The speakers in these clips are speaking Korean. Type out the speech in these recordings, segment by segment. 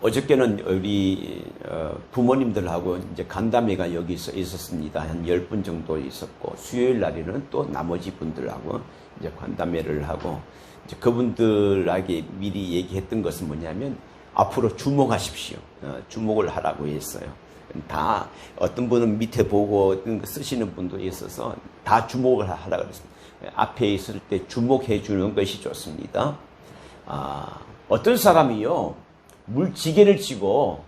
어저께는 우리 부모님들하고 이제 간담회가 여기서 있었습니다. 한 10분 정도 있었고, 수요일 날에는 또 나머지 분들하고 이제 간담회를 하고, 이제 그분들에게 미리 얘기했던 것은 뭐냐면, 앞으로 주목하십시오. 주목을 하라고 했어요. 다, 어떤 분은 밑에 보고 쓰시는 분도 있어서 다 주목을 하라고 그랬습니다. 앞에 있을 때 주목해 주는 것이 좋습니다. 어떤 사람이요, 물지개를 치고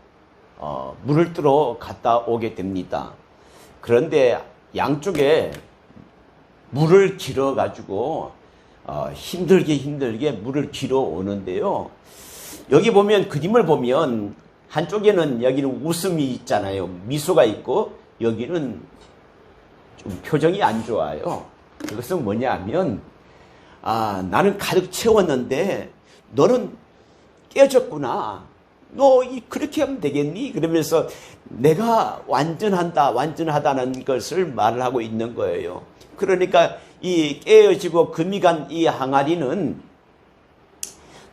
물을 뜨러 갔다 오게 됩니다. 그런데 양쪽에 물을 길어 가지고 힘들게 물을 길어 오는데요. 여기 보면, 그림을 보면 한쪽에는 여기는 웃음이 있잖아요. 미소가 있고, 여기는 좀 표정이 안 좋아요. 그것은 뭐냐면, 나는 가득 채웠는데 너는 깨졌구나. 너 그렇게 하면 되겠니? 그러면서 내가 완전하다는 것을 말을 하고 있는 거예요. 그러니까 이 깨어지고 금이 간 이 항아리는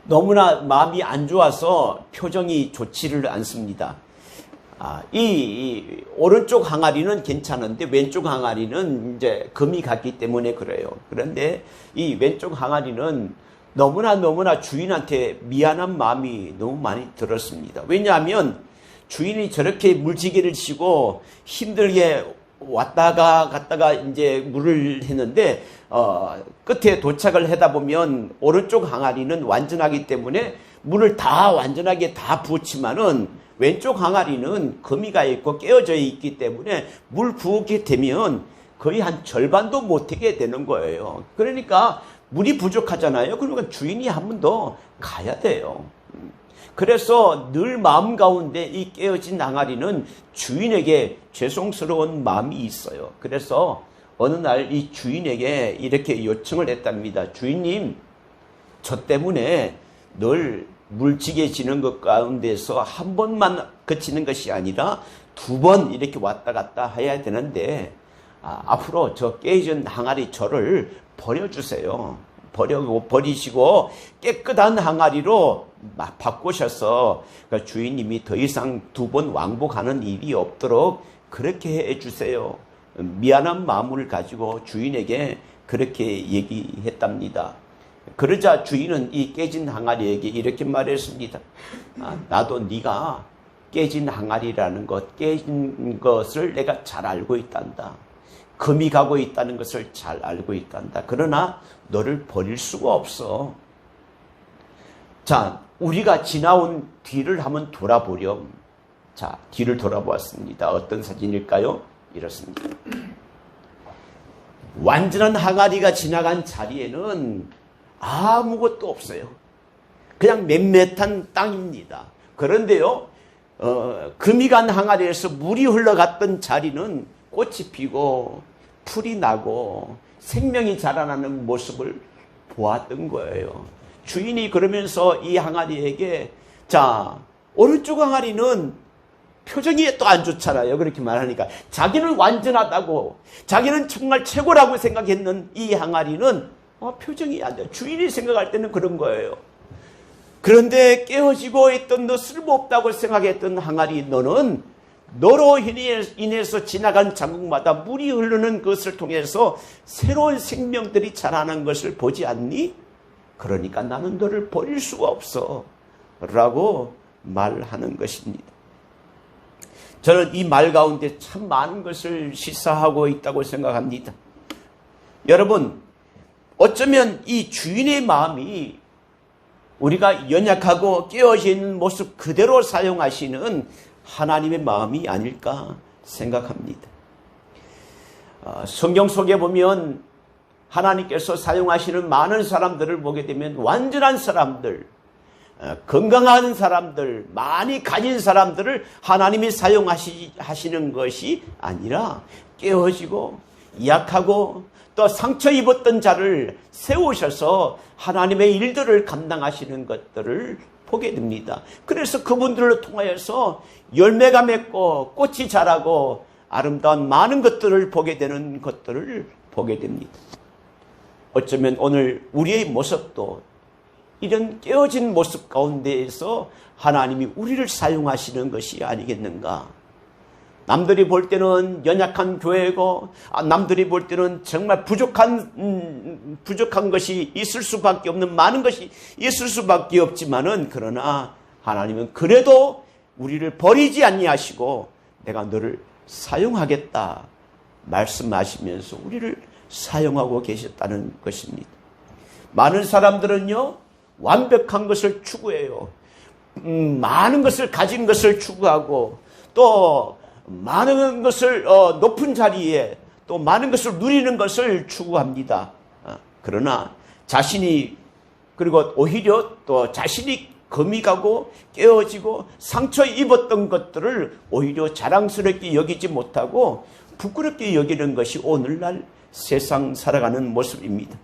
너무나 마음이 안 좋아서 표정이 좋지를 않습니다. 이 오른쪽 항아리는 괜찮은데 왼쪽 항아리는 이제 금이 갔기 때문에 그래요. 그런데 이 왼쪽 항아리는 너무나 주인한테 미안한 마음이 너무 많이 들었습니다. 왜냐하면 주인이 저렇게 물지개를 치고 힘들게 왔다가 갔다가 이제 물을 했는데, 끝에 도착을 하다 보면 오른쪽 항아리는 완전하기 때문에 물을 완전하게 다 부었지만은 왼쪽 항아리는 거미가 있고 깨어져 있기 때문에 물 부었게 되면 거의 한 절반도 못하게 되는 거예요. 그러니까 물이 부족하잖아요. 그러니까 주인이 한 번 더 가야 돼요. 그래서 늘 마음 가운데 이 깨어진 항아리는 주인에게 죄송스러운 마음이 있어요. 그래서 어느 날 이 주인에게 이렇게 요청을 했답니다. 주인님, 저 때문에 늘 물지개 지는 것 가운데서 한 번만 그치는 것이 아니라 2번 이렇게 왔다 갔다 해야 되는데, 앞으로 저 깨진 항아리 저를 버려주세요. 버리시고 깨끗한 항아리로 바꾸셔서 그러니까 주인님이 더 이상 2번 왕복하는 일이 없도록 그렇게 해주세요. 미안한 마음을 가지고 주인에게 그렇게 얘기했답니다. 그러자 주인은 이 깨진 항아리에게 이렇게 말했습니다. 나도 네가 깨진 항아리라는 것, 깨진 것을 내가 잘 알고 있단다. 금이 가고 있다는 것을 잘 알고 있단다. 그러나 너를 버릴 수가 없어. 자, 우리가 지나온 뒤를 한번 돌아보렴. 자, 뒤를 돌아보았습니다. 어떤 사진일까요? 이렇습니다. 완전한 항아리가 지나간 자리에는 아무것도 없어요. 그냥 밋밋한 땅입니다. 그런데요, 금이 간 항아리에서 물이 흘러갔던 자리는 꽃이 피고 풀이 나고 생명이 자라나는 모습을 보았던 거예요. 주인이 그러면서 이 항아리에게, 자, 오른쪽 항아리는 표정이 또 안 좋잖아요. 그렇게 말하니까. 자기는 완전하다고, 자기는 정말 최고라고 생각했는 이 항아리는 표정이 안 좋아요. 주인이 생각할 때는 그런 거예요. 그런데 깨어지고 있던 너 쓸모없다고 생각했던 항아리, 너는 너로 인해서 지나간 장국마다 물이 흐르는 것을 통해서 새로운 생명들이 자라는 것을 보지 않니? 그러니까 나는 너를 버릴 수가 없어 라고 말하는 것입니다. 저는 이 말 가운데 참 많은 것을 시사하고 있다고 생각합니다. 여러분, 어쩌면 이 주인의 마음이 우리가 연약하고 깨어져 있는 모습 그대로 사용하시는 하나님의 마음이 아닐까 생각합니다. 성경 속에 보면 하나님께서 사용하시는 많은 사람들을 보게 되면 완전한 사람들, 건강한 사람들, 많이 가진 사람들을 하나님이 사용하시는 것이 아니라 깨어지고 약하고 또 상처 입었던 자를 세우셔서 하나님의 일들을 감당하시는 것들을 보게 됩니다. 그래서 그분들을 통하여서 열매가 맺고 꽃이 자라고 아름다운 많은 것들을 보게 되는 것들을 보게 됩니다. 어쩌면 오늘 우리의 모습도 이런 깨어진 모습 가운데에서 하나님이 우리를 사용하시는 것이 아니겠는가. 남들이 볼 때는 연약한 교회고, 남들이 볼 때는 정말 부족한 것이 있을 수밖에 없는, 많은 것이 있을 수밖에 없지만은, 그러나 하나님은 그래도 우리를 버리지 아니하시고 내가 너를 사용하겠다 말씀하시면서 우리를 사용하고 계셨다는 것입니다. 많은 사람들은요, 완벽한 것을 추구해요. 많은 것을 가진 것을 추구하고, 또 많은 것을 높은 자리에, 또 많은 것을 누리는 것을 추구합니다. 그러나 자신이, 그리고 오히려 또 자신이 금이 가고 깨어지고 상처 입었던 것들을 오히려 자랑스럽게 여기지 못하고 부끄럽게 여기는 것이 오늘날 세상 살아가는 모습입니다.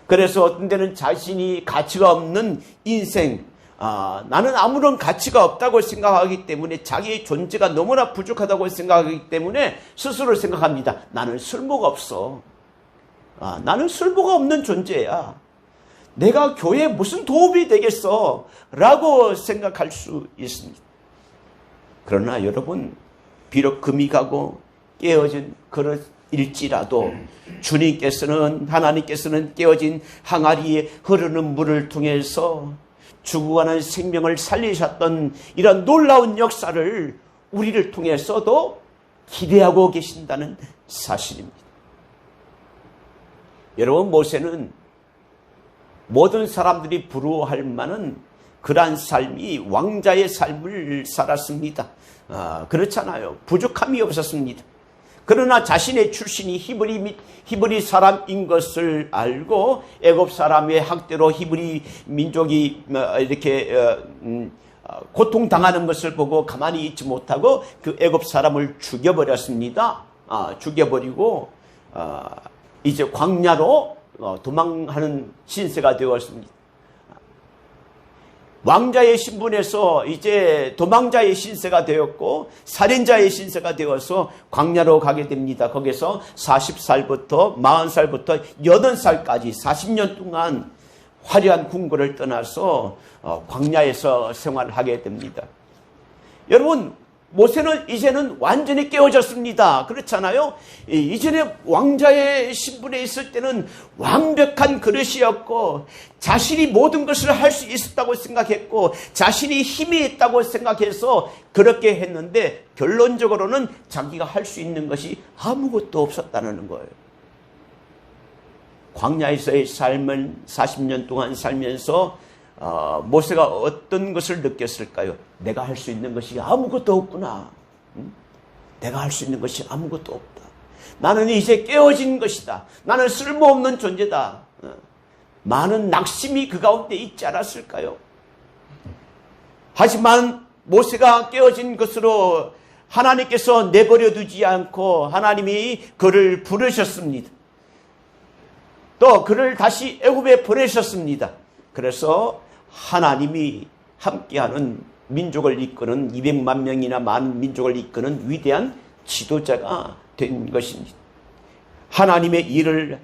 그래서 어떤 데는 자신이 가치가 없는 인생, 나는 아무런 가치가 없다고 생각하기 때문에, 자기의 존재가 너무나 부족하다고 생각하기 때문에 스스로 생각합니다. 나는 쓸모가 없어. 나는 쓸모가 없는 존재야. 내가 교회에 무슨 도움이 되겠어? 라고 생각할 수 있습니다. 그러나 여러분, 비록 금이 가고 깨어진 그릇일지라도 하나님께서는 깨어진 항아리에 흐르는 물을 통해서 죽어가는 생명을 살리셨던 이런 놀라운 역사를 우리를 통해서도 기대하고 계신다는 사실입니다. 여러분, 모세는 모든 사람들이 부러워할 만한 그러한 삶이 왕자의 삶을 살았습니다. 그렇잖아요. 부족함이 없었습니다. 그러나 자신의 출신이 히브리 사람인 것을 알고 애굽 사람의 학대로 히브리 민족이 이렇게 고통당하는 것을 보고 가만히 있지 못하고 그 애굽 사람을 죽여버렸습니다. 죽여버리고 이제 광야로 도망하는 신세가 되었습니다. 왕자의 신분에서 이제 도망자의 신세가 되었고 살인자의 신세가 되어서 광야로 가게 됩니다. 거기서 40살부터 40살부터 80살까지 40년 동안 화려한 궁궐을 떠나서 광야에서 생활하게 됩니다. 여러분, 모세는 이제는 완전히 깨어졌습니다. 그렇잖아요? 이전에 왕자의 신분에 있을 때는 완벽한 그릇이었고 자신이 모든 것을 할 수 있었다고 생각했고 자신이 힘이 있다고 생각해서 그렇게 했는데 결론적으로는 자기가 할 수 있는 것이 아무것도 없었다는 거예요. 광야에서의 삶을 40년 동안 살면서 모세가 어떤 것을 느꼈을까요? 내가 할 수 있는 것이 아무것도 없구나. 내가 할 수 있는 것이 아무것도 없다. 나는 이제 깨어진 것이다. 나는 쓸모없는 존재다. 많은 낙심이 그 가운데 있지 않았을까요? 하지만 모세가 깨어진 것으로 하나님께서 내버려 두지 않고 하나님이 그를 부르셨습니다. 또 그를 다시 애굽에 보내셨습니다. 그래서 하나님이 함께하는 민족을 이끄는 200만 명이나 많은 민족을 이끄는 위대한 지도자가 된 것입니다. 하나님의 일을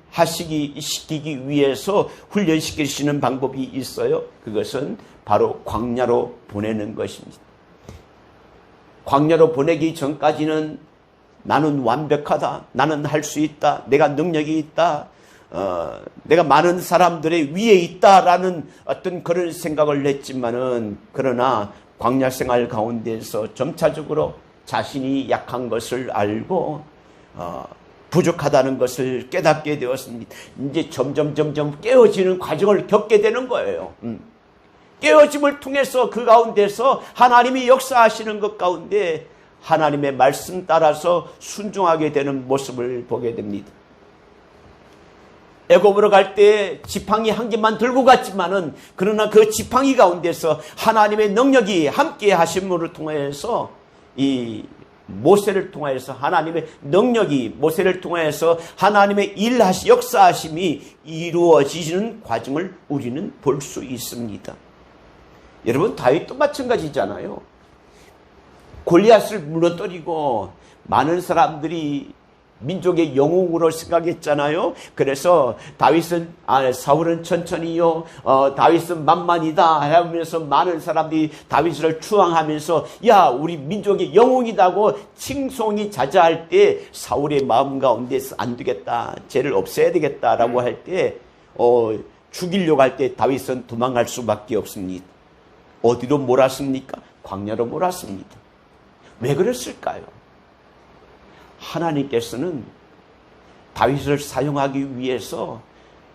시키기 위해서 훈련시키시는 방법이 있어요. 그것은 바로 광야로 보내는 것입니다. 광야로 보내기 전까지는 나는 완벽하다. 나는 할 수 있다. 내가 능력이 있다. 내가 많은 사람들의 위에 있다라는 어떤 그런 생각을 했지만은 그러나 광야 생활 가운데서 점차적으로 자신이 약한 것을 알고 부족하다는 것을 깨닫게 되었습니다. 이제 점점 깨어지는 과정을 겪게 되는 거예요. 깨어짐을 통해서 그 가운데서 하나님이 역사하시는 것 가운데 하나님의 말씀 따라서 순종하게 되는 모습을 보게 됩니다. 애굽으로 갈 때 지팡이 한 개만 들고 갔지만은 그러나 그 지팡이 가운데서 하나님의 능력이 함께 하심을 통해서 이 모세를 통해서 하나님의 능력이 모세를 통해서 하나님의 역사하심이 이루어지는 과정을 우리는 볼 수 있습니다. 여러분, 다윗도 마찬가지잖아요. 골리앗을 무너뜨리고 많은 사람들이 민족의 영웅으로 생각했잖아요. 그래서 사울은 천천히요, 다윗은 만만이다 하면서 많은 사람들이 다윗을 추앙하면서 야, 우리 민족의 영웅이다고 칭송이 자자할 때 사울의 마음 가운데서 안 되겠다, 쟤를 없애야 되겠다라고 할 때 죽이려고 할 때 다윗은 도망갈 수밖에 없습니다. 어디로 몰았습니까? 광야로 몰았습니다. 왜 그랬을까요? 하나님께서는 다윗을 사용하기 위해서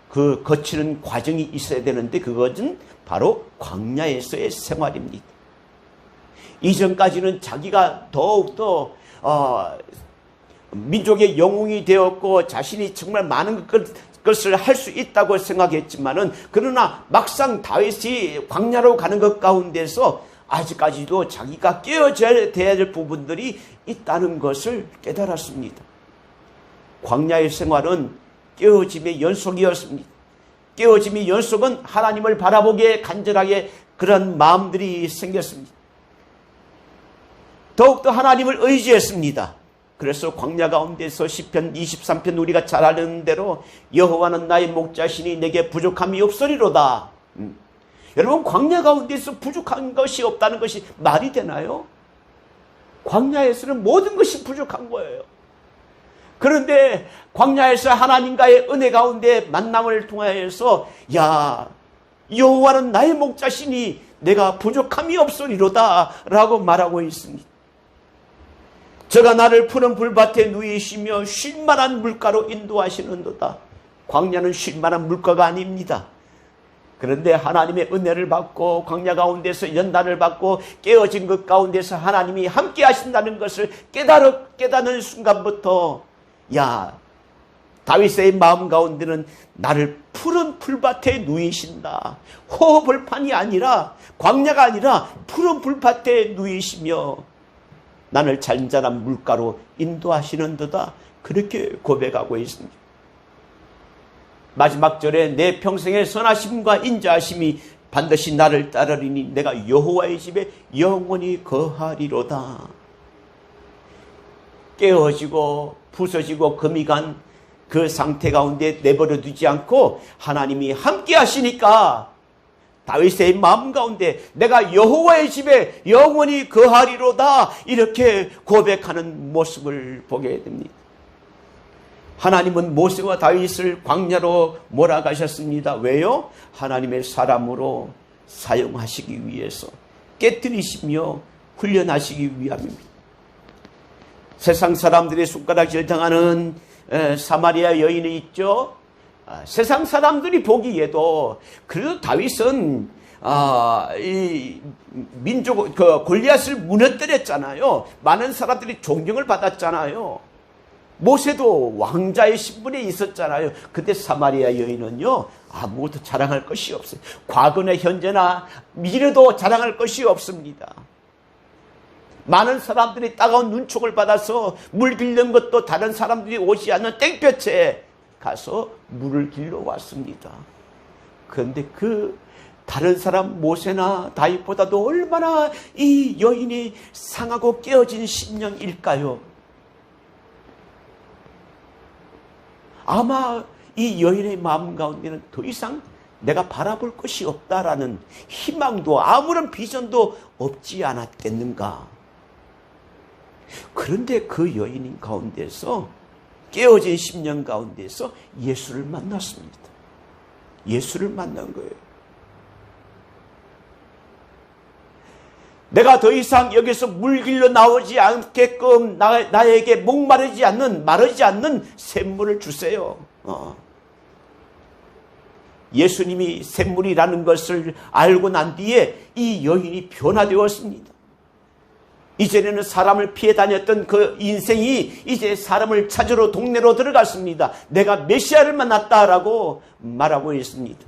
그 거치는 과정이 있어야 되는데 그것은 바로 광야에서의 생활입니다. 이전까지는 자기가 더욱더 민족의 영웅이 되었고 자신이 정말 많은 것을 할 수 있다고 생각했지만은, 그러나 막상 다윗이 광야로 가는 것 가운데서 아직까지도 자기가 깨어져야 될 부분들이 있다는 것을 깨달았습니다. 광야의 생활은 깨어짐의 연속이었습니다. 깨어짐의 연속은 하나님을 바라보기에 간절하게 그런 마음들이 생겼습니다. 더욱더 하나님을 의지했습니다. 그래서 광야 가운데서 시편 23편 우리가 잘 아는 대로 여호와는 나의 목자시니 내게 부족함이 없으리로다. 여러분, 광야 가운데서 부족한 것이 없다는 것이 말이 되나요? 광야에서는 모든 것이 부족한 거예요. 그런데 광야에서 하나님과의 은혜 가운데 만남을 통하여서 야, 여호와는 나의 목자시니 내가 부족함이 없으리로다 라고 말하고 있습니다. 저가 나를 푸른 불밭에 누이시며 쉴만한 물가로 인도하시는도다. 광야는 쉴만한 물가가 아닙니다. 그런데 하나님의 은혜를 받고 광야 가운데서 연단을 받고 깨어진 것 가운데서 하나님이 함께 하신다는 것을 깨닫는 순간부터 야, 다윗의 마음 가운데는 나를 푸른 풀밭에 누이신다. 호흡을판이 아니라, 광야가 아니라 푸른 풀밭에 누이시며 나를 잔잔한 물가로 인도하시는도다. 그렇게 고백하고 있습니다. 마지막 절에 내 평생의 선하심과 인자하심이 반드시 나를 따르리니 내가 여호와의 집에 영원히 거하리로다. 깨어지고 부서지고 금이 간 그 상태 가운데 내버려 두지 않고 하나님이 함께 하시니까 다윗의 마음 가운데 내가 여호와의 집에 영원히 거하리로다 이렇게 고백하는 모습을 보게 됩니다. 하나님은 모세와 다윗을 광야로 몰아가셨습니다. 왜요? 하나님의 사람으로 사용하시기 위해서, 깨뜨리시며 훈련하시기 위함입니다. 세상 사람들의 손가락질 당하는 사마리아 여인이 있죠. 세상 사람들이 보기에도 그래도 다윗은 이 민족 골리앗을 무너뜨렸잖아요. 많은 사람들이 존경을 받았잖아요. 모세도 왕자의 신분에 있었잖아요. 근데 사마리아 여인은요, 아무것도 자랑할 것이 없어요. 과거나 현재나 미래도 자랑할 것이 없습니다. 많은 사람들이 따가운 눈총을 받아서 물 길는 것도 다른 사람들이 오지 않는 땡볕에 가서 물을 길러 왔습니다. 그런데 그 다른 사람 모세나 다윗보다도 얼마나 이 여인이 상하고 깨어진 심령일까요? 아마 이 여인의 마음 가운데는 더 이상 내가 바라볼 것이 없다라는 희망도 아무런 비전도 없지 않았겠는가. 그런데 그 여인 가운데서, 깨어진 심령 가운데서 예수를 만났습니다. 예수를 만난 거예요. 내가 더 이상 여기서 물길로 나오지 않게끔 나에게 목마르지 않는, 마르지 않는 샘물을 주세요. 예수님이 샘물이라는 것을 알고 난 뒤에 이 여인이 변화되었습니다. 이전에는 사람을 피해 다녔던 그 인생이 이제 사람을 찾으러 동네로 들어갔습니다. 내가 메시아를 만났다라고 말하고 있습니다.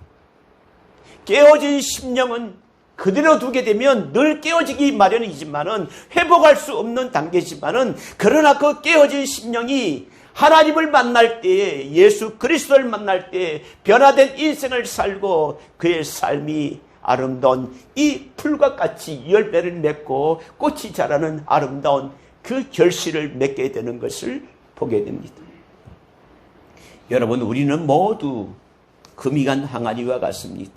깨어진 심령은 그대로 두게 되면 늘 깨어지기 마련이지만은, 회복할 수 없는 단계지만은, 그러나 그 깨어진 심령이 하나님을 만날 때, 예수 그리스도를 만날 때 변화된 인생을 살고 그의 삶이 아름다운 이 풀과 같이 열매를 맺고 꽃이 자라는 아름다운 그 결실을 맺게 되는 것을 보게 됩니다. 여러분, 우리는 모두 금이 간 항아리와 같습니다.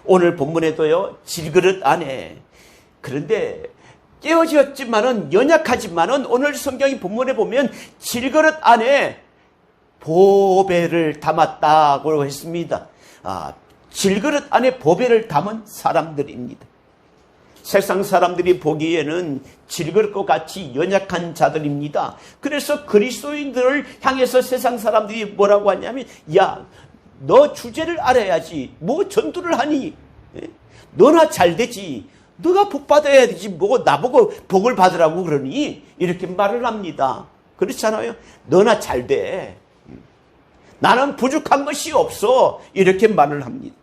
오늘 본문에도요, 질그릇 안에, 그런데 깨어졌지만은, 연약하지만은, 오늘 성경이 본문에 보면 질그릇 안에 보배를 담았다고 했습니다. 질그릇 안에 보배를 담은 사람들입니다. 세상 사람들이 보기에는 질그릇과 같이 연약한 자들입니다. 그래서 그리스도인들을 향해서 세상 사람들이 뭐라고 하냐면, 야, 너 주제를 알아야지. 뭐 전도를 하니? 너나 잘 되지. 너가 복 받아야 되지. 뭐 나보고 복을 받으라고 그러니? 이렇게 말을 합니다. 그렇잖아요. 너나 잘 돼. 나는 부족한 것이 없어. 이렇게 말을 합니다.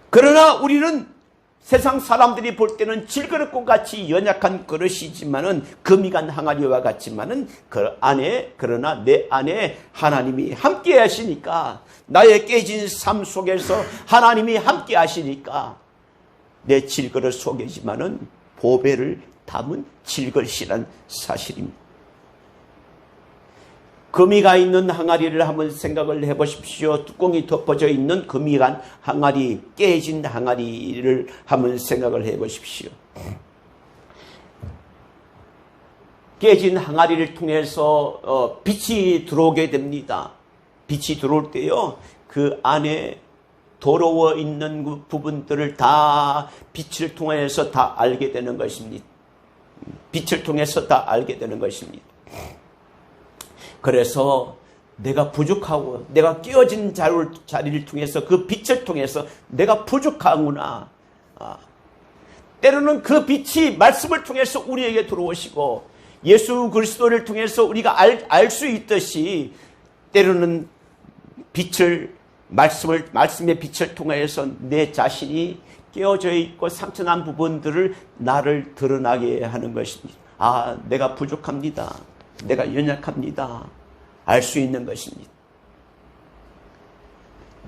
그러나 우리는 세상 사람들이 볼 때는 질그릇과 같이 연약한 그릇이지만은, 금이 간 항아리와 같지만은, 그 안에, 그러나 내 안에 하나님이 함께 하시니까, 나의 깨진 삶 속에서 하나님이 함께 하시니까, 내 질그릇 속이지만은 보배를 담은 질그릇이란 사실입니다. 금이 가 있는 항아리를 한번 생각을 해보십시오. 뚜껑이 덮어져 있는 금이 간 항아리, 깨진 항아리를 한번 생각을 해보십시오. 깨진 항아리를 통해서 빛이 들어오게 됩니다. 빛이 들어올 때요, 그 안에 더러워 있는 그 부분들을 다 빛을 통해서 다 알게 되는 것입니다. 빛을 통해서 다 알게 되는 것입니다. 그래서 내가 부족하고 내가 깨어진 자리를 통해서, 그 빛을 통해서 내가 부족하구나. 때로는 그 빛이 말씀을 통해서 우리에게 들어오시고, 예수 그리스도를 통해서 우리가 알 수 있듯이, 때로는 말씀의 빛을 통해서 내 자신이 깨어져 있고 상처난 부분들을 나를 드러나게 하는 것입니다. 내가 부족합니다. 내가 연약합니다. 알 수 있는 것입니다.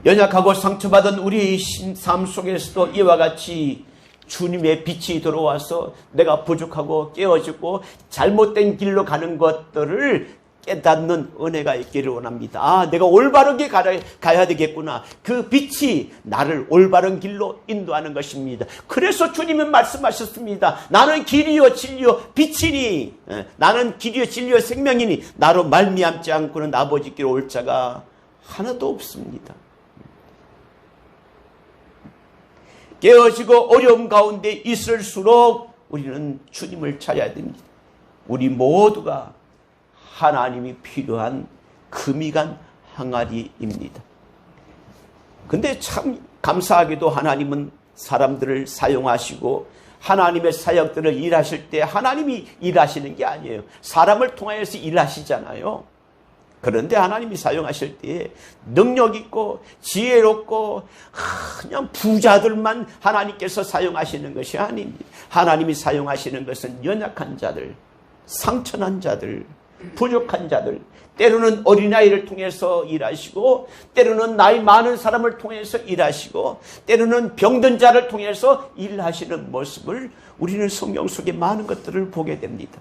연약하고 상처받은 우리의 삶 속에서도 이와 같이 주님의 빛이 들어와서 내가 부족하고 깨어지고 잘못된 길로 가는 것들을 깨닫는 은혜가 있기를 원합니다. 내가 올바르게 가야 되겠구나. 그 빛이 나를 올바른 길로 인도하는 것입니다. 그래서 주님은 말씀하셨습니다. 나는 길이요 진리요 빛이니, 나는 길이요 진리요 생명이니 나로 말미암지 않고는 아버지께로 올 자가 하나도 없습니다. 깨어지고 어려움 가운데 있을수록 우리는 주님을 찾아야 됩니다. 우리 모두가 하나님이 필요한 금이 간 항아리입니다. 근데 참 감사하게도 하나님은 사람들을 사용하시고 하나님의 사역들을 일하실 때 하나님이 일하시는 게 아니에요. 사람을 통하여서 일하시잖아요. 그런데 하나님이 사용하실 때 능력 있고 지혜롭고 그냥 부자들만 하나님께서 사용하시는 것이 아닙니다. 하나님이 사용하시는 것은 연약한 자들, 상처난 자들, 부족한 자들, 때로는 어린아이를 통해서 일하시고, 때로는 나이 많은 사람을 통해서 일하시고, 때로는 병든 자를 통해서 일하시는 모습을 우리는 성경 속에 많은 것들을 보게 됩니다.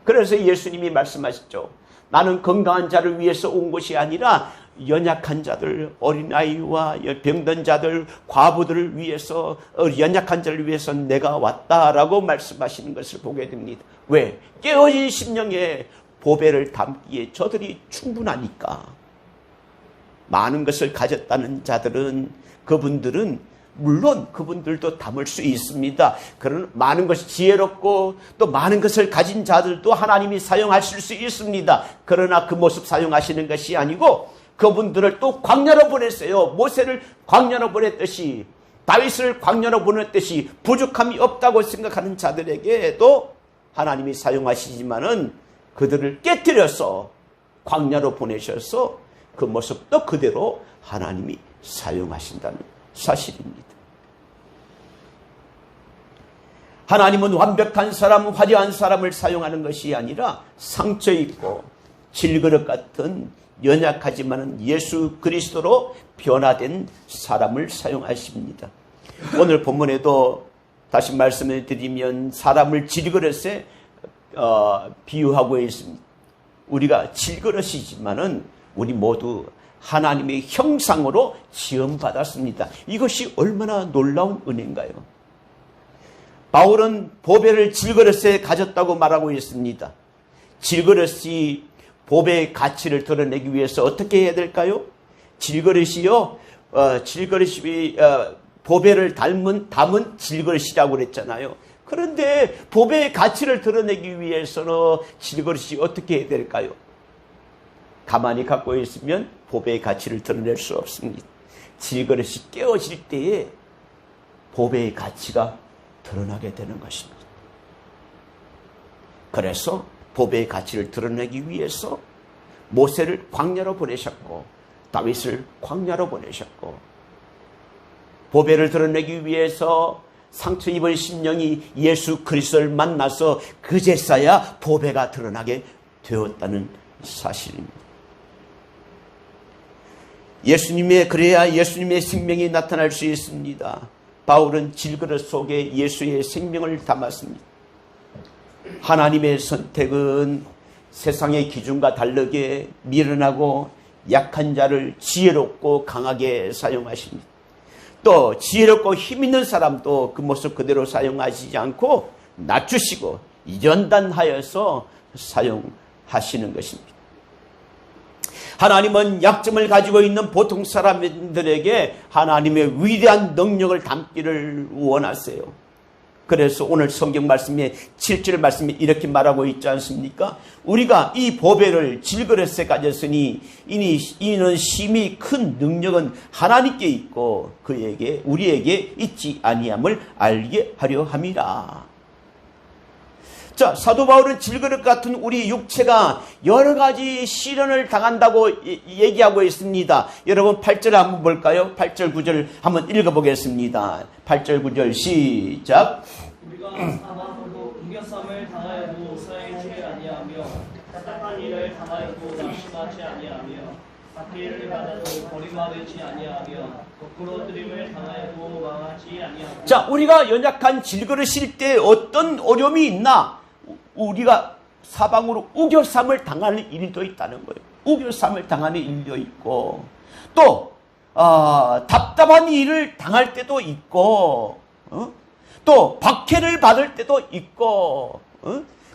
그래서 예수님이 말씀하셨죠. 나는 건강한 자를 위해서 온 것이 아니라 연약한 자들, 어린아이와 병든 자들, 과부들을 위해서, 연약한 자를 위해서 내가 왔다라고 말씀하시는 것을 보게 됩니다. 왜? 깨어진 심령에 보배를 담기에 저들이 충분하니까. 많은 것을 가졌다는 자들은, 그분들은 물론 그분들도 담을 수 있습니다. 그런 많은 것이 지혜롭고 또 많은 것을 가진 자들도 하나님이 사용하실 수 있습니다. 그러나 그 모습 사용하시는 것이 아니고 그분들을 또 광야로 보냈어요. 모세를 광야로 보냈듯이, 다윗을 광야로 보냈듯이 부족함이 없다고 생각하는 자들에게도 하나님이 사용하시지만은 그들을 깨뜨려서 광야로 보내셔서 그 모습도 그대로 하나님이 사용하신다는 사실입니다. 하나님은 완벽한 사람, 화려한 사람을 사용하는 것이 아니라 상처 있고 질그릇 같은 연약하지만 예수 그리스도로 변화된 사람을 사용하십니다. 오늘 본문에도 다시 말씀을 드리면 사람을 질그릇에 비유하고 있습니다. 우리가 질그릇이지만은 우리 모두 하나님의 형상으로 지음받았습니다. 이것이 얼마나 놀라운 은혜인가요? 바울은 보배를 질그릇에 가졌다고 말하고 있습니다. 질그릇이 보배의 가치를 드러내기 위해서 어떻게 해야 될까요? 질그릇이요, 질그릇이 보배를 담은 질그릇이라고 그랬잖아요. 그런데 보배의 가치를 드러내기 위해서는 질그릇이 어떻게 해야 될까요? 가만히 갖고 있으면 보배의 가치를 드러낼 수 없습니다. 질그릇이 깨어질 때에 보배의 가치가 드러나게 되는 것입니다. 그래서 보배의 가치를 드러내기 위해서 모세를 광야로 보내셨고 다윗을 광야로 보내셨고 보배를 드러내기 위해서 상처 입은 심령이 예수 그리스도를 만나서 그제서야 보배가 드러나게 되었다는 사실입니다. 그래야 예수님의 생명이 나타날 수 있습니다. 바울은 질그릇 속에 예수의 생명을 담았습니다. 하나님의 선택은 세상의 기준과 다르게 미련하고 약한 자를 지혜롭고 강하게 사용하십니다. 또 지혜롭고 힘있는 사람도 그 모습 그대로 사용하시지 않고 낮추시고 연단하여서 사용하시는 것입니다. 하나님은 약점을 가지고 있는 보통 사람들에게 하나님의 위대한 능력을 담기를 원하세요. 그래서 오늘 성경 말씀에 7절 말씀에 이렇게 말하고 있지 않습니까? 우리가 이 보배를 질그릇에 가졌으니 이는 심히 큰 능력은 하나님께 있고 우리에게 있지 아니함을 알게 하려 함이라. 자, 사도 바울은 질그릇 같은 우리 육체가 여러 가지 시련을 당한다고 얘기하고 있습니다. 여러분 8절 한번 볼까요? 8절 9절 한번 읽어보겠습니다. 8절 9절 시작. 우리가 사망으로 우겨쌈을 당하여도 서해지 아니하며 답답한 일을 당하여도 낙심하지 아니하며 박해를 받아도 버림받지 아니하며 거꾸로 들임을 당하여도 망하지 아니하고. 자, 우리가 연약한 질그릇일 때 어떤 어려움이 있나? 우리가 사방으로 우겨쌈을 당하는 일도 있다는 거예요. 우겨쌈을 당하는 일도 있고 또 답답한 일을 당할 때도 있고 또 박해를 받을 때도 있고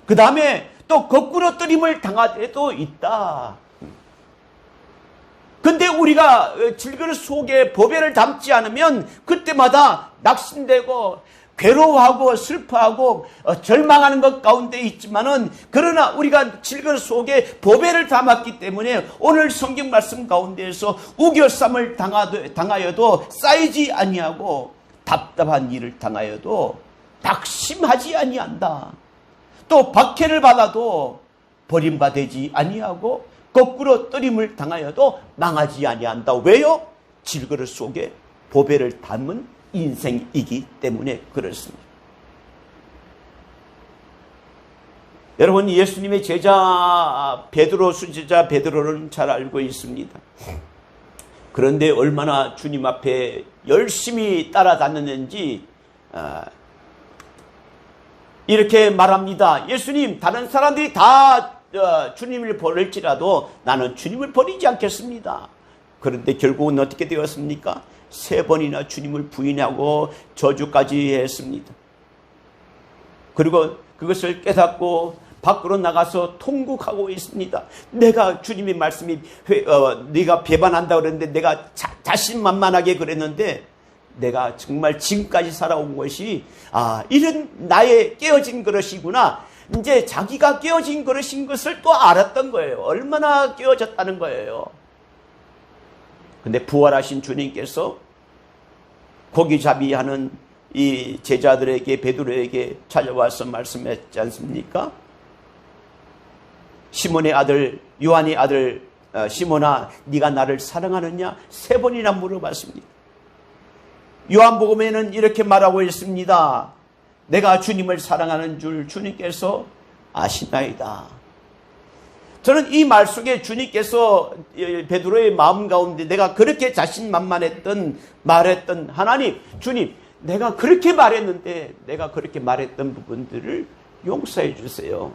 그 다음에 또 거꾸로 뜨림을 당할 때도 있다. 근데 우리가 질그릇 속에 보배를 담지 않으면 그때마다 낙심되고 괴로워하고 슬퍼하고 절망하는 것 가운데 있지만은 그러나 우리가 질그릇 속에 보배를 담았기 때문에 오늘 성경 말씀 가운데에서 우겨쌈을 당하여도 쌓이지 아니하고 답답한 일을 당하여도 낙심하지 아니한다. 또 박해를 받아도 버림받지 아니하고 거꾸로 뜨림을 당하여도 망하지 아니한다. 왜요? 질그릇 속에 보배를 담은 인생이기 때문에 그렇습니다. 여러분, 예수님의 제자 베드로, 수제자 베드로는 잘 알고 있습니다. 그런데 얼마나 주님 앞에 열심히 따라다녔는지 이렇게 말합니다. 예수님, 다른 사람들이 다 주님을 버릴지라도 나는 주님을 버리지 않겠습니다. 그런데 결국은 어떻게 되었습니까? 3번이나 주님을 부인하고 저주까지 했습니다. 그리고 그것을 깨닫고 밖으로 나가서 통곡하고 있습니다. 내가 주님의 말씀이 네가 배반한다 그랬는데 내가 자신만만하게 그랬는데 내가 정말 지금까지 살아온 것이 이런 나의 깨어진 그릇이구나. 이제 자기가 깨어진 그릇인 것을 또 알았던 거예요. 얼마나 깨어졌다는 거예요. 근데 부활하신 주님께서 고기잡이하는 이 제자들에게 베드로에게 찾아와서 말씀했지 않습니까? 시몬의 아들 요한의 아들 시몬아 네가 나를 사랑하느냐 3번이나 물어봤습니다. 요한복음에는 이렇게 말하고 있습니다. 내가 주님을 사랑하는 줄 주님께서 아시나이다. 저는 이 말 속에 주님께서 베드로의 마음 가운데 내가 그렇게 자신만만했던 말했던 하나님, 주님, 내가 그렇게 말했는데 내가 그렇게 말했던 부분들을 용서해 주세요.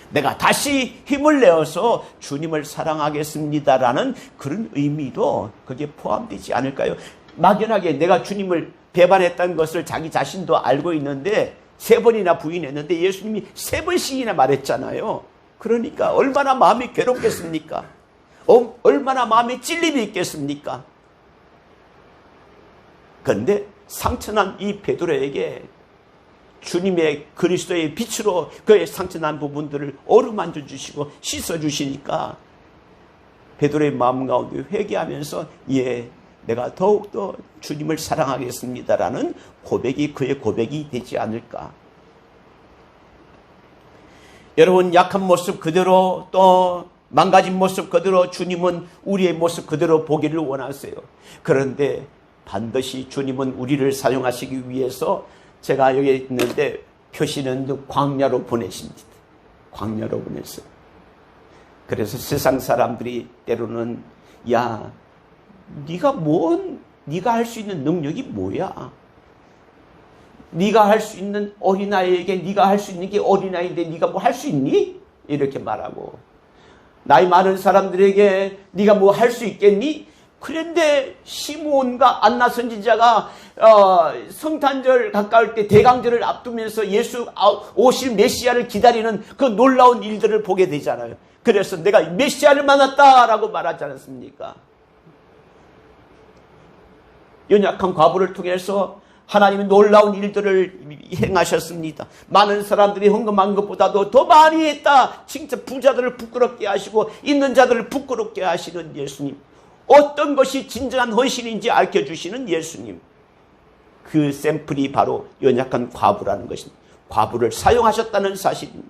내가 다시 힘을 내어서 주님을 사랑하겠습니다라는 그런 의미도 거기에 포함되지 않을까요? 막연하게 내가 주님을 배반했다는 것을 자기 자신도 알고 있는데 3번이나 부인했는데 예수님이 3번씩이나 말했잖아요. 그러니까 얼마나 마음이 괴롭겠습니까? 얼마나 마음에 찔림이 있겠습니까? 그런데 상처난 이 베드로에게 주님의 그리스도의 빛으로 그의 상처난 부분들을 어루만져 주시고 씻어 주시니까 베드로의 마음 가운데 회개하면서 예, 내가 더욱더 주님을 사랑하겠습니다라는 고백이 그의 고백이 되지 않을까. 여러분, 약한 모습 그대로 또 망가진 모습 그대로 주님은 우리의 모습 그대로 보기를 원하세요. 그런데 반드시 주님은 우리를 사용하시기 위해서 제가 여기 있는데 표시는 광야로 보내십니다. 광야로 보냈어요. 그래서 세상 사람들이 때로는 야, 네가 할 수 있는 능력이 뭐야? 네가 할 수 있는 어린아이에게 네가 할 수 있는 게 어린아이인데 네가 뭐 할 수 있니? 이렇게 말하고 나이 많은 사람들에게 네가 뭐 할 수 있겠니? 그런데 시므온과 안나 선지자가 성탄절 가까울 때 대강절을 앞두면서 예수 오실 메시아를 기다리는 그 놀라운 일들을 보게 되잖아요. 그래서 내가 메시아를 만났다라고 말하지 않았습니까? 연약한 과부를 통해서 하나님은 놀라운 일들을 행하셨습니다. 많은 사람들이 헌금한 것보다도 더 많이 했다. 진짜 부자들을 부끄럽게 하시고 있는 자들을 부끄럽게 하시는 예수님. 어떤 것이 진정한 헌신인지 알려주시는 예수님. 그 샘플이 바로 연약한 과부라는 것입니다. 과부를 사용하셨다는 사실입니다.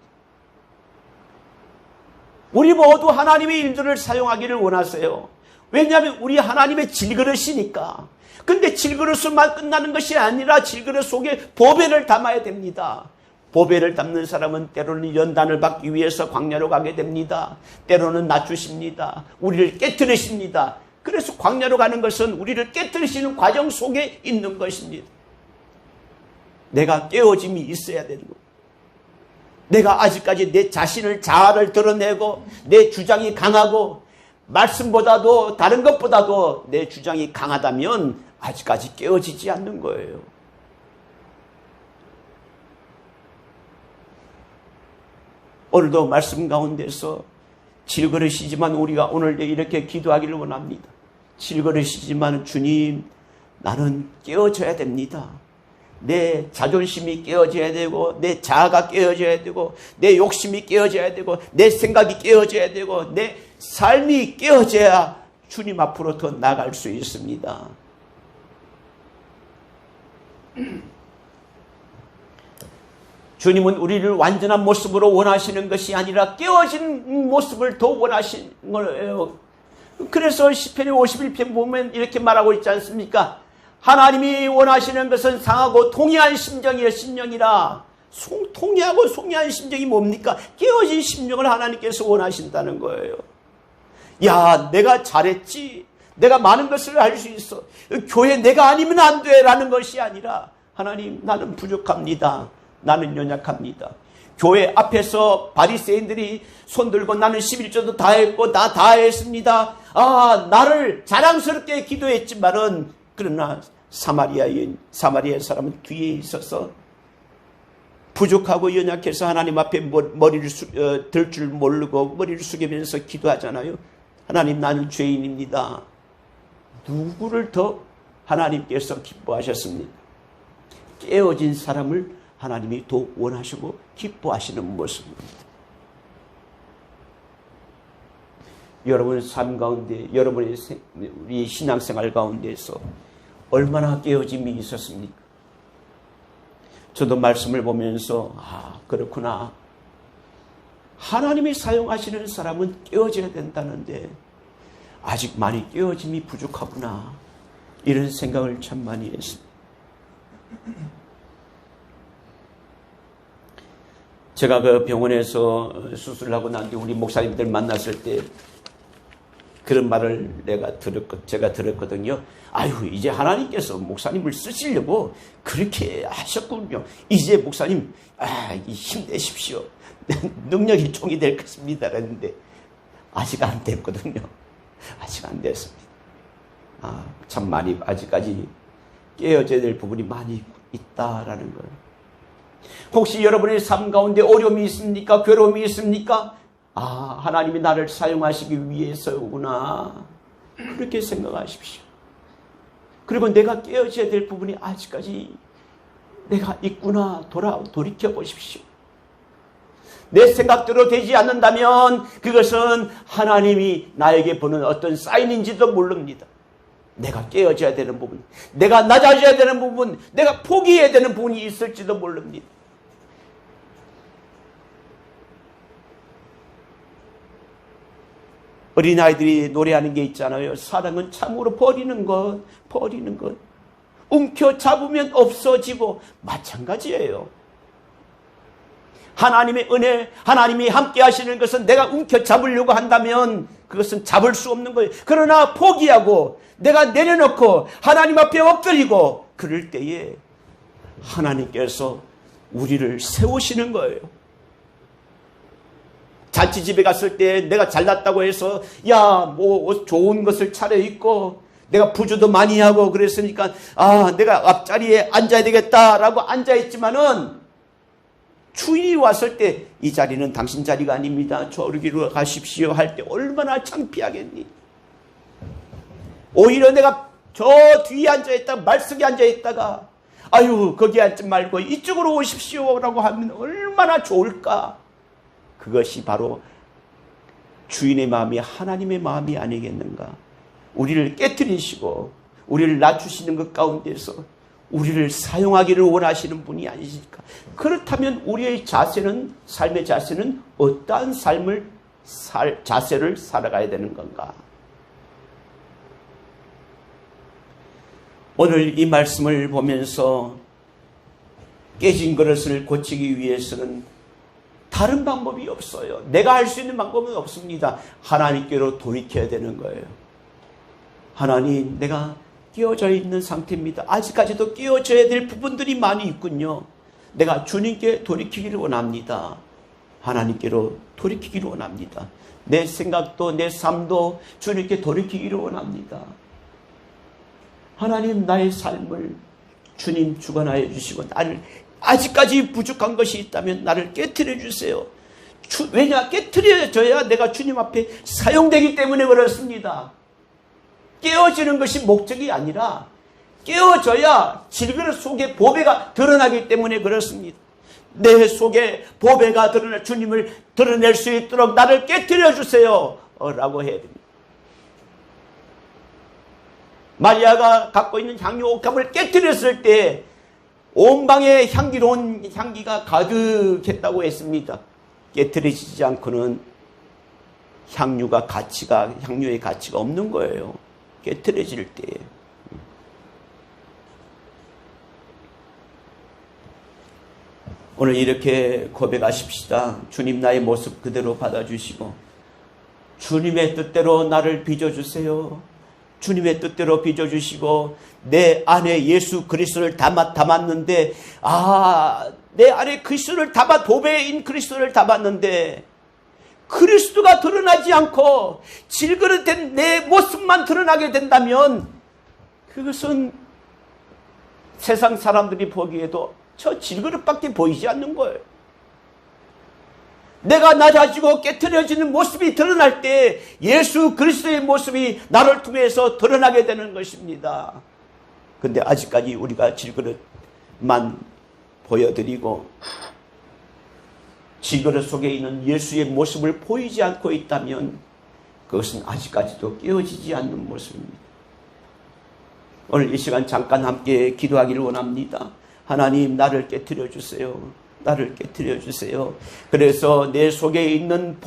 우리 모두 하나님의 일들을 사용하기를 원하세요. 왜냐하면 우리 하나님의 질그릇이니까. 근데 질그릇만 끝나는 것이 아니라 질그릇 속에 보배를 담아야 됩니다. 보배를 담는 사람은 때로는 연단을 받기 위해서 광야로 가게 됩니다. 때로는 낮추십니다. 우리를 깨뜨리십니다. 그래서 광야로 가는 것은 우리를 깨뜨리시는 과정 속에 있는 것입니다. 내가 깨어짐이 있어야 되는 거예요. 내가 아직까지 내 자신을 자아를 드러내고 내 주장이 강하고 말씀보다도 다른 것보다도 내 주장이 강하다면 아직까지 깨어지지 않는 거예요. 오늘도 말씀 가운데서 질그릇이지만 우리가 오늘도 이렇게 기도하기를 원합니다. 질그릇이지만 주님, 나는 깨어져야 됩니다. 내 자존심이 깨어져야 되고 내 자아가 깨어져야 되고 내 욕심이 깨어져야 되고 내 생각이 깨어져야 되고 내 삶이 깨어져야 주님 앞으로 더 나아갈 수 있습니다. 주님은 우리를 완전한 모습으로 원하시는 것이 아니라 깨어진 모습을 더 원하시는 거예요. 그래서 시편의 51편 보면 이렇게 말하고 있지 않습니까? 하나님이 원하시는 것은 상하고 통이한 심정이여 심령이라. 통이하고 송이한 심정이 뭡니까? 깨어진 심령을 하나님께서 원하신다는 거예요. 야, 내가 잘했지. 내가 많은 것을 할 수 있어. 교회 내가 아니면 안 돼 라는 것이 아니라 하나님, 나는 부족합니다. 나는 연약합니다. 교회 앞에서 바리새인들이 손들고 나는 11조도 다 했고 나 다 했습니다. 나를 자랑스럽게 기도했지만은 그러나 사마리아의 사람은 뒤에 있어서 부족하고 연약해서 하나님 앞에 머리를 들 줄 모르고 머리를 숙이면서 기도하잖아요. 하나님, 나는 죄인입니다. 누구를 더 하나님께서 기뻐하셨습니까? 깨어진 사람을 하나님이 더 원하시고 기뻐하시는 모습입니다. 여러분 삶 가운데, 여러분의 우리 신앙생활 가운데서 얼마나 깨어짐이 있었습니까? 저도 말씀을 보면서 그렇구나. 하나님이 사용하시는 사람은 깨어져야 된다는데 아직 많이 깨어짐이 부족하구나. 이런 생각을 참 많이 했습니다. 제가 그 병원에서 수술을 하고 난 뒤 우리 목사님들 만났을 때 그런 말을 제가 들었거든요. 아유, 이제 하나님께서 목사님을 쓰시려고 그렇게 하셨군요. 이제 목사님, 힘내십시오. 능력이 종이 될 것입니다. 그랬는데, 아직 안 됐거든요. 아직 안 됐습니다. 참 많이, 아직까지 깨어져야 될 부분이 많이 있다라는 거예요. 혹시 여러분의 삶 가운데 어려움이 있습니까? 괴로움이 있습니까? 하나님이 나를 사용하시기 위해서구나. 그렇게 생각하십시오. 그리고 내가 깨어져야 될 부분이 아직까지 내가 있구나. 돌이켜 보십시오. 내 생각대로 되지 않는다면 그것은 하나님이 나에게 보는 어떤 사인인지도 모릅니다. 내가 깨어져야 되는 부분, 내가 낮아져야 되는 부분, 내가 포기해야 되는 부분이 있을지도 모릅니다. 어린아이들이 노래하는 게 있잖아요. 사랑은 참으로 버리는 것. 움켜잡으면 없어지고 마찬가지예요. 하나님의 은혜, 하나님이 함께 하시는 것은 내가 움켜잡으려고 한다면 그것은 잡을 수 없는 거예요. 그러나 포기하고 내가 내려놓고 하나님 앞에 엎드리고 그럴 때에 하나님께서 우리를 세우시는 거예요. 잔치집에 갔을 때 내가 잘났다고 해서 좋은 것을 차려입고 내가 부주도 많이 하고 그랬으니까 내가 앞자리에 앉아야 되겠다라고 앉아있지만은 주인이 왔을 때 이 자리는 당신 자리가 아닙니다. 저기로 가십시오 할 때 얼마나 창피하겠니? 오히려 내가 저 뒤에 앉아있다가 말석에 앉아있다가 거기 앉지 말고 이쪽으로 오십시오라고 하면 얼마나 좋을까? 그것이 바로 주인의 마음이 하나님의 마음이 아니겠는가? 우리를 깨트리시고 우리를 낮추시는 것 가운데서 우리를 사용하기를 원하시는 분이 아니실까? 그렇다면 우리의 자세는, 삶의 자세는 어떠한 자세를 살아가야 되는 건가? 오늘 이 말씀을 보면서 깨진 그릇을 고치기 위해서는 다른 방법이 없어요. 내가 할 수 있는 방법은 없습니다. 하나님께로 돌이켜야 되는 거예요. 하나님, 내가 끼어져 있는 상태입니다. 아직까지도 끼어져야 될 부분들이 많이 있군요. 내가 주님께 돌이키기를 원합니다. 하나님께로 돌이키기를 원합니다. 내 생각도 내 삶도 주님께 돌이키기를 원합니다. 하나님, 나의 삶을 주님 주관하여 주시고 나를 아직까지 부족한 것이 있다면 나를 깨트려 주세요. 왜냐? 깨트려져야 내가 주님 앞에 사용되기 때문에 그렇습니다. 깨어지는 것이 목적이 아니라 깨어져야 질그릇 속에 보배가 드러나기 때문에 그렇습니다. 내 속에 보배가 드러나 주님을 드러낼 수 있도록 나를 깨트려 주세요 라고 해야 됩니다. 마리아가 갖고 있는 향유 옥합을 깨트렸을 때 온 방에 향기로운 향기가 가득했다고 했습니다. 깨트려지지 않고는 향유의 가치가 없는 거예요. 깨트려질 때. 오늘 이렇게 고백하십시다. 주님, 나의 모습 그대로 받아주시고 주님의 뜻대로 나를 빚어주세요. 주님의 뜻대로 빚어주시고 내 안에 예수 그리스도를 담았는데 내 안에 그리스도를 보배인 그리스도를 담았는데 그리스도가 드러나지 않고 질그릇된 내 모습만 드러나게 된다면 그것은 세상 사람들이 보기에도 저 질그릇밖에 보이지 않는 거예요. 내가 낮아지고 깨트려지는 모습이 드러날 때 예수 그리스도의 모습이 나를 통해서 드러나게 되는 것입니다. 그런데 아직까지 우리가 질그릇만 보여드리고 질그릇 속에 있는 예수의 모습을 보이지 않고 있다면 그것은 아직까지도 깨어지지 않는 모습입니다. 오늘 이 시간 잠깐 함께 기도하기를 원합니다. 하나님, 나를 깨트려 주세요. 나를 깨트려 주세요. 그래서 내 속에 있는